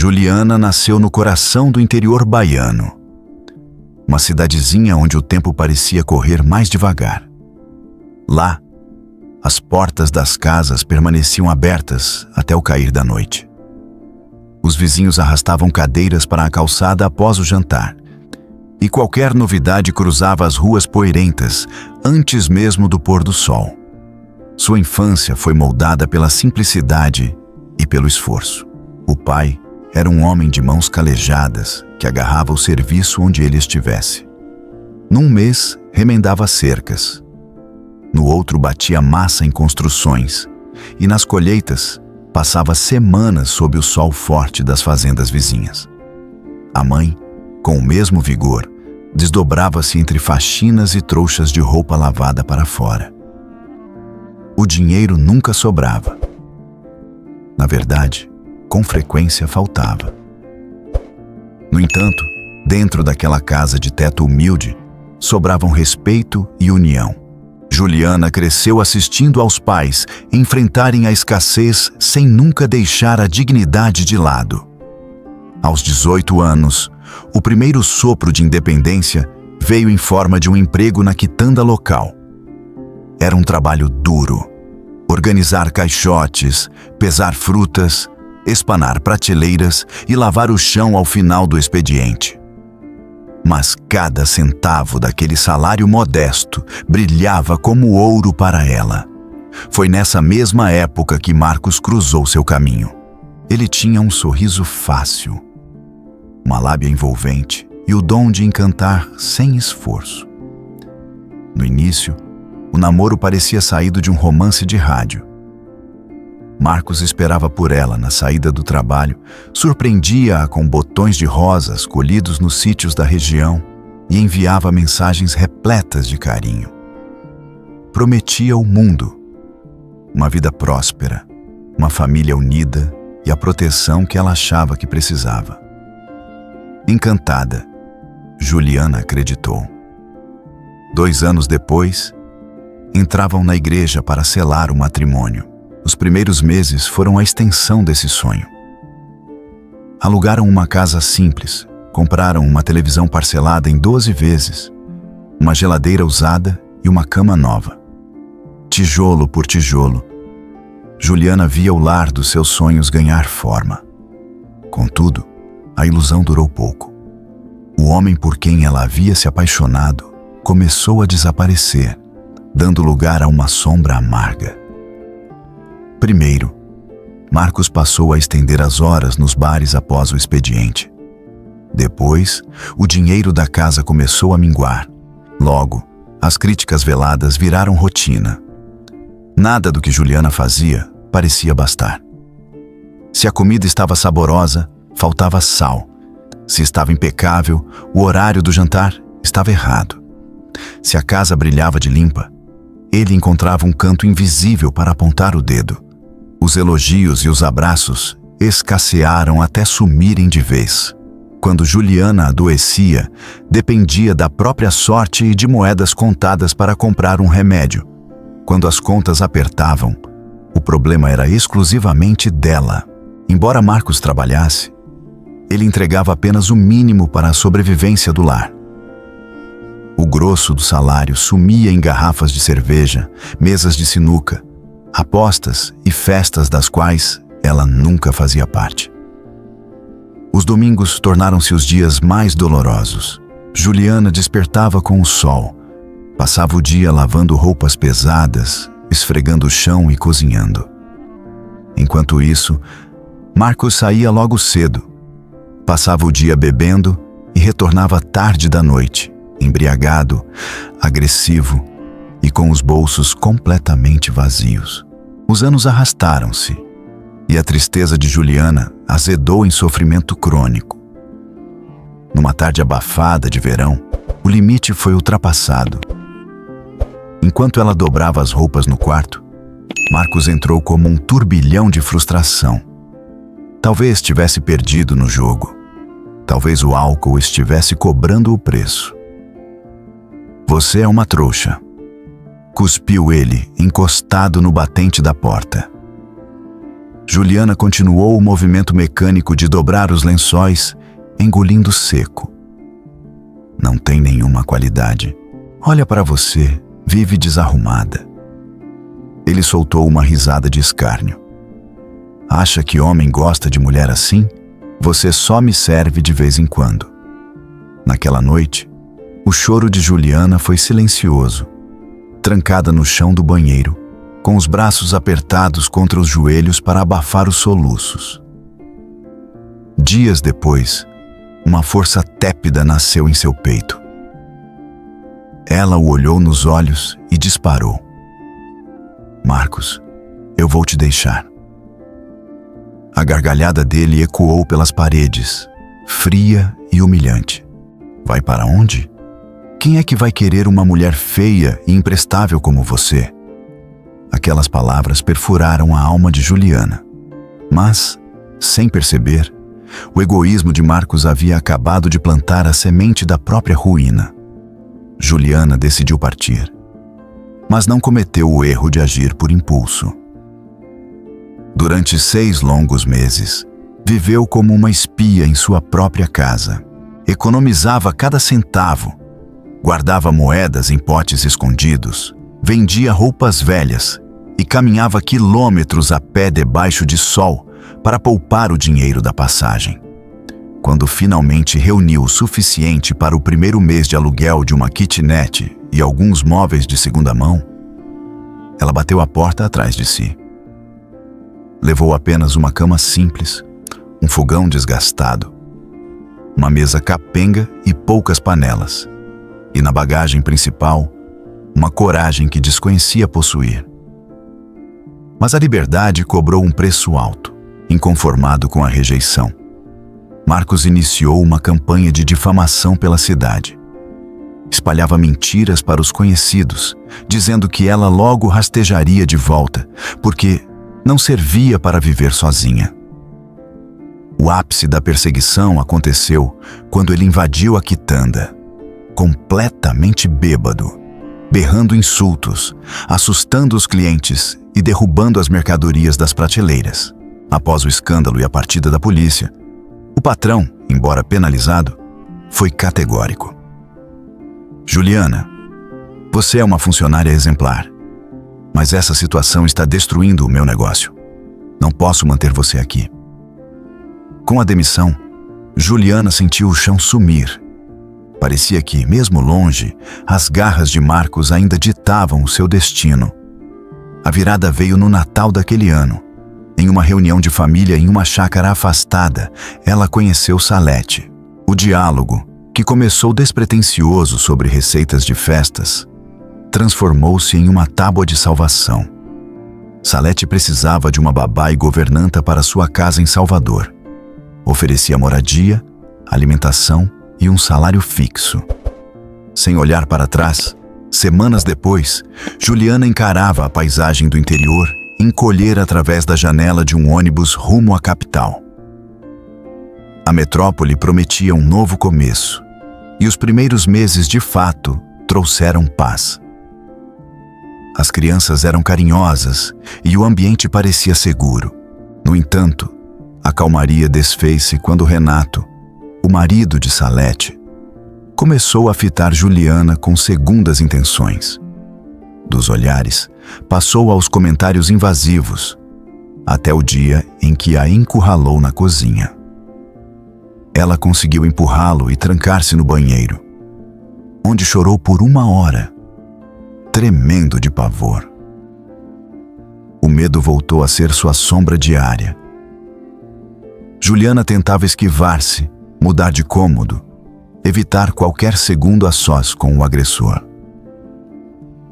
Juliana nasceu no coração do interior baiano, uma cidadezinha onde o tempo parecia correr mais devagar. Lá, as portas das casas permaneciam abertas até o cair da noite. Os vizinhos arrastavam cadeiras para a calçada após o jantar, e qualquer novidade cruzava as ruas poeirentas antes mesmo do pôr do sol. Sua infância foi moldada pela simplicidade e pelo esforço. O pai era um homem de mãos calejadas que agarrava o serviço onde ele estivesse. Num mês, remendava cercas. No outro, batia massa em construções. E nas colheitas, passava semanas sob o sol forte das fazendas vizinhas. A mãe, com o mesmo vigor, desdobrava-se entre faxinas e trouxas de roupa lavada para fora. O dinheiro nunca sobrava. Na verdade, com frequência faltava. No entanto, dentro daquela casa de teto humilde, sobravam respeito e união. Juliana cresceu assistindo aos pais enfrentarem a escassez sem nunca deixar a dignidade de lado. Aos 18 anos, o primeiro sopro de independência veio em forma de um emprego na quitanda local. Era um trabalho duro. Organizar caixotes, pesar frutas, espanar prateleiras e lavar o chão ao final do expediente. Mas cada centavo daquele salário modesto brilhava como ouro para ela. Foi nessa mesma época que Marcos cruzou seu caminho. Ele tinha um sorriso fácil, uma lábia envolvente e o dom de encantar sem esforço. No início, o namoro parecia saído de um romance de rádio. Marcos esperava por ela na saída do trabalho, surpreendia-a com botões de rosas colhidos nos sítios da região e enviava mensagens repletas de carinho. Prometia o mundo, uma vida próspera, uma família unida e a proteção que ela achava que precisava. Encantada, Juliana acreditou. 2 anos depois, entravam na igreja para selar o matrimônio. Os primeiros meses foram a extensão desse sonho. Alugaram uma casa simples, compraram uma televisão parcelada em 12 vezes, uma geladeira usada e uma cama nova. Tijolo por tijolo, Juliana via o lar dos seus sonhos ganhar forma. Contudo, a ilusão durou pouco. O homem por quem ela havia se apaixonado começou a desaparecer, dando lugar a uma sombra amarga. Primeiro, Marcos passou a estender as horas nos bares após o expediente. Depois, o dinheiro da casa começou a minguar. Logo, as críticas veladas viraram rotina. Nada do que Juliana fazia parecia bastar. Se a comida estava saborosa, faltava sal. Se estava impecável, o horário do jantar estava errado. Se a casa brilhava de limpa, ele encontrava um canto invisível para apontar o dedo. Os elogios e os abraços escassearam até sumirem de vez. Quando Juliana adoecia, dependia da própria sorte e de moedas contadas para comprar um remédio. Quando as contas apertavam, o problema era exclusivamente dela. Embora Marcos trabalhasse, ele entregava apenas o mínimo para a sobrevivência do lar. O grosso do salário sumia em garrafas de cerveja, mesas de sinuca, apostas e festas das quais ela nunca fazia parte. Os domingos tornaram-se os dias mais dolorosos. Juliana despertava com o sol, passava o dia lavando roupas pesadas, esfregando o chão e cozinhando. Enquanto isso, Marcos saía logo cedo, passava o dia bebendo e retornava tarde da noite, embriagado, agressivo e com os bolsos completamente vazios. Os anos arrastaram-se e a tristeza de Juliana azedou em sofrimento crônico. Numa tarde abafada de verão, o limite foi ultrapassado. Enquanto ela dobrava as roupas no quarto, Marcos entrou como um turbilhão de frustração. Talvez tivesse perdido no jogo. Talvez o álcool estivesse cobrando o preço. "Você é uma trouxa", cuspiu ele, encostado no batente da porta. Juliana continuou o movimento mecânico de dobrar os lençóis, engolindo seco. Não tem nenhuma qualidade. Olha para você, vive desarrumada. Ele soltou uma risada de escárnio. Acha que homem gosta de mulher assim? Você só me serve de vez em quando. Naquela noite, o choro de Juliana foi silencioso, trancada no chão do banheiro, com os braços apertados contra os joelhos para abafar os soluços. Dias depois, uma força tépida nasceu em seu peito. Ela o olhou nos olhos e disparou. Marcos, eu vou te deixar. A gargalhada dele ecoou pelas paredes, fria e humilhante. Vai para onde? Quem é que vai querer uma mulher feia e imprestável como você? Aquelas palavras perfuraram a alma de Juliana. Mas, sem perceber, o egoísmo de Marcos havia acabado de plantar a semente da própria ruína. Juliana decidiu partir, mas não cometeu o erro de agir por impulso. Durante 6 longos meses, viveu como uma espia em sua própria casa. Economizava cada centavo, guardava moedas em potes escondidos, vendia roupas velhas e caminhava quilômetros a pé debaixo de sol para poupar o dinheiro da passagem. Quando finalmente reuniu o suficiente para o primeiro mês de aluguel de uma kitnet e alguns móveis de segunda mão, ela bateu a porta atrás de si. Levou apenas uma cama simples, um fogão desgastado, uma mesa capenga e poucas panelas, e na bagagem principal, uma coragem que desconhecia possuir. Mas a liberdade cobrou um preço alto, inconformado com a rejeição. Marcos iniciou uma campanha de difamação pela cidade. Espalhava mentiras para os conhecidos, dizendo que ela logo rastejaria de volta, porque não servia para viver sozinha. O ápice da perseguição aconteceu quando ele invadiu a quitanda, completamente bêbado, berrando insultos, assustando os clientes e derrubando as mercadorias das prateleiras. Após o escândalo e a partida da polícia, o patrão, embora penalizado, foi categórico. Juliana, você é uma funcionária exemplar, mas essa situação está destruindo o meu negócio. Não posso manter você aqui. Com a demissão, Juliana sentiu o chão sumir. Parecia que, mesmo longe, as garras de Marcos ainda ditavam o seu destino. A virada veio no Natal daquele ano. Em uma reunião de família em uma chácara afastada, ela conheceu Salete. O diálogo, que começou despretensioso sobre receitas de festas, transformou-se em uma tábua de salvação. Salete precisava de uma babá e governanta para sua casa em Salvador. Oferecia moradia, alimentação e um salário fixo. Sem olhar para trás, semanas depois, Juliana encarava a paisagem do interior encolher através da janela de um ônibus rumo à capital. A metrópole prometia um novo começo, e os primeiros meses, de fato, trouxeram paz. As crianças eram carinhosas e o ambiente parecia seguro. No entanto, a calmaria desfez-se quando Renato, o marido de Salete, começou a fitar Juliana com segundas intenções. Dos olhares, passou aos comentários invasivos, até o dia em que a encurralou na cozinha. Ela conseguiu empurrá-lo e trancar-se no banheiro, onde chorou por 1 hora, tremendo de pavor. O medo voltou a ser sua sombra diária. Juliana tentava esquivar-se, mudar de cômodo, evitar qualquer segundo a sós com o agressor.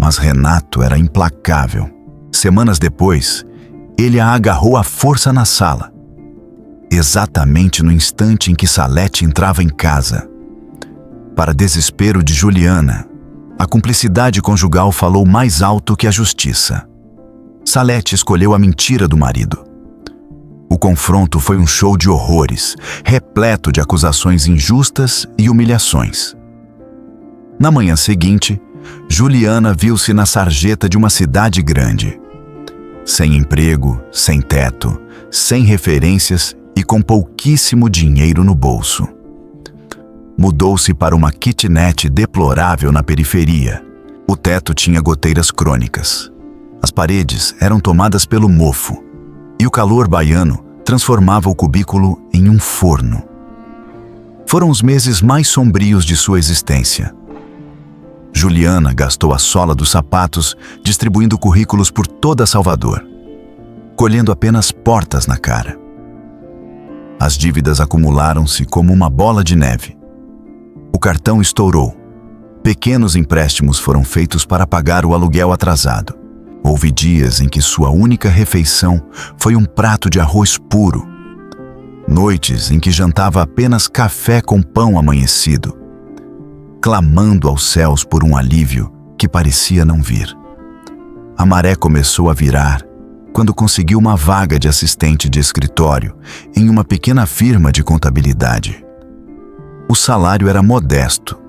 Mas Renato era implacável. Semanas depois, ele a agarrou à força na sala, exatamente no instante em que Salete entrava em casa. Para desespero de Juliana, a cumplicidade conjugal falou mais alto que a justiça. Salete escolheu a mentira do marido. O confronto foi um show de horrores, repleto de acusações injustas e humilhações. Na manhã seguinte, Juliana viu-se na sarjeta de uma cidade grande. sem emprego, sem teto, sem referências e com pouquíssimo dinheiro no bolso. Mudou-se para uma kitnet deplorável na periferia. O teto tinha goteiras crônicas. As paredes eram tomadas pelo mofo, e o calor baiano transformava o cubículo em um forno. Foram os meses mais sombrios de sua existência. Juliana gastou a sola dos sapatos distribuindo currículos por toda Salvador, colhendo apenas portas na cara. As dívidas acumularam-se como uma bola de neve. O cartão estourou. Pequenos empréstimos foram feitos para pagar o aluguel atrasado. Houve dias em que sua única refeição foi um prato de arroz puro. Noites em que jantava apenas café com pão amanhecido, clamando aos céus por um alívio que parecia não vir. A maré começou a virar quando conseguiu uma vaga de assistente de escritório em uma pequena firma de contabilidade. O salário era modesto,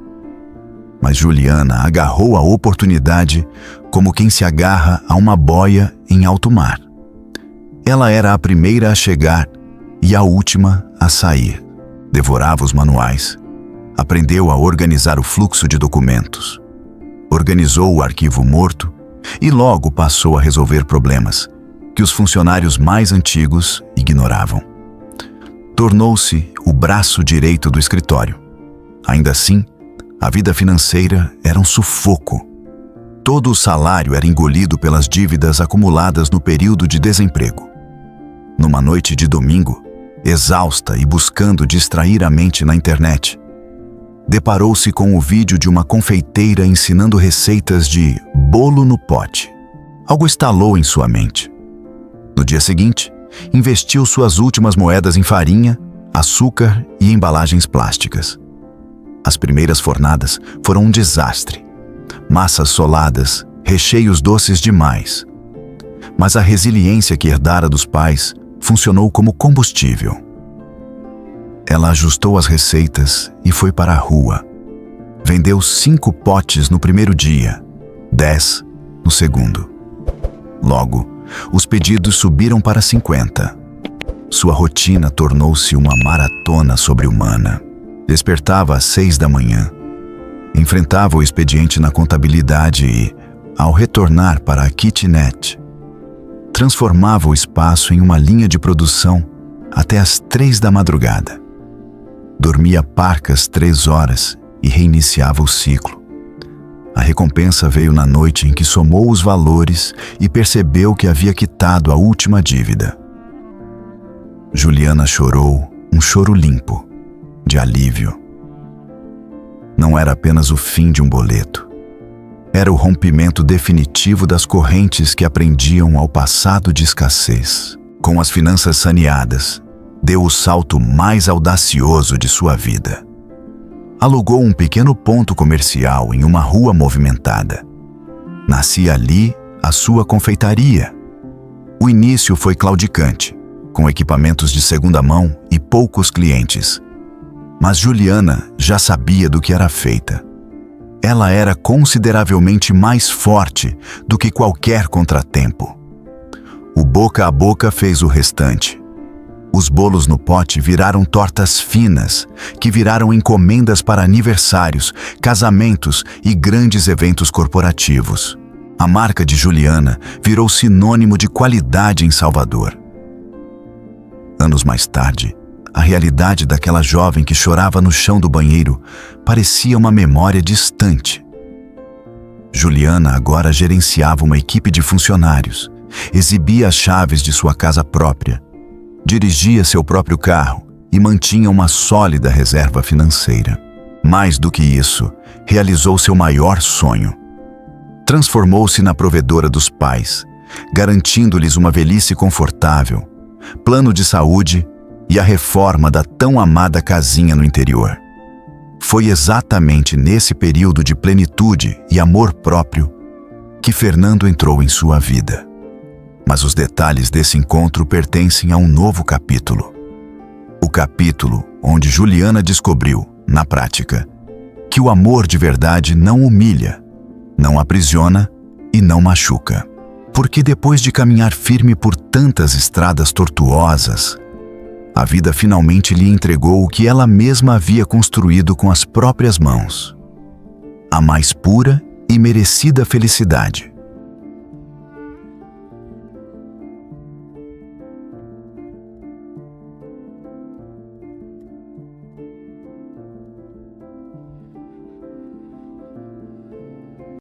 mas Juliana agarrou a oportunidade como quem se agarra a uma boia em alto mar. Ela era a primeira a chegar e a última a sair. Devorava os manuais. Aprendeu a organizar o fluxo de documentos. Organizou o arquivo morto e logo passou a resolver problemas que os funcionários mais antigos ignoravam. Tornou-se o braço direito do escritório. Ainda assim, a vida financeira era um sufoco. Todo o salário era engolido pelas dívidas acumuladas no período de desemprego. Numa noite de domingo, exausta e buscando distrair a mente na internet, deparou-se com o vídeo de uma confeiteira ensinando receitas de bolo no pote. Algo estalou em sua mente. No dia seguinte, investiu suas últimas moedas em farinha, açúcar e embalagens plásticas. As primeiras fornadas foram um desastre. Massas soladas, recheios doces demais. Mas a resiliência que herdara dos pais funcionou como combustível. Ela ajustou as receitas e foi para a rua. Vendeu 5 potes no primeiro dia, 10 no segundo. Logo, os pedidos subiram para 50. Sua rotina tornou-se uma maratona sobre-humana. Despertava às 6 da manhã. Enfrentava o expediente na contabilidade e, ao retornar para a kitnet, transformava o espaço em uma linha de produção até às 3 da madrugada. Dormia parcas 3 horas e reiniciava o ciclo. A recompensa veio na noite em que somou os valores e percebeu que havia quitado a última dívida. Juliana chorou um choro limpo, de alívio. Não era apenas o fim de um boleto. Era o rompimento definitivo das correntes que aprendiam ao passado de escassez. Com as finanças saneadas, deu o salto mais audacioso de sua vida. Alugou um pequeno ponto comercial em uma rua movimentada. Nascia ali a sua confeitaria. O início foi claudicante, com equipamentos de segunda mão e poucos clientes. Mas Juliana já sabia do que era feita. Ela era consideravelmente mais forte do que qualquer contratempo. O boca a boca fez o restante. Os bolos no pote viraram tortas finas, que viraram encomendas para aniversários, casamentos e grandes eventos corporativos. A marca de Juliana virou sinônimo de qualidade em Salvador. Anos mais tarde, a realidade daquela jovem que chorava no chão do banheiro parecia uma memória distante. Juliana agora gerenciava uma equipe de funcionários, exibia as chaves de sua casa própria, dirigia seu próprio carro e mantinha uma sólida reserva financeira. Mais do que isso, realizou seu maior sonho. Transformou-se na provedora dos pais, garantindo-lhes uma velhice confortável, plano de saúde e a reforma da tão amada casinha no interior. Foi exatamente nesse período de plenitude e amor próprio que Fernando entrou em sua vida. Mas os detalhes desse encontro pertencem a um novo capítulo. O capítulo onde Juliana descobriu, na prática, que o amor de verdade não humilha, não aprisiona e não machuca. Porque depois de caminhar firme por tantas estradas tortuosas, a vida finalmente lhe entregou o que ela mesma havia construído com as próprias mãos: a mais pura e merecida felicidade.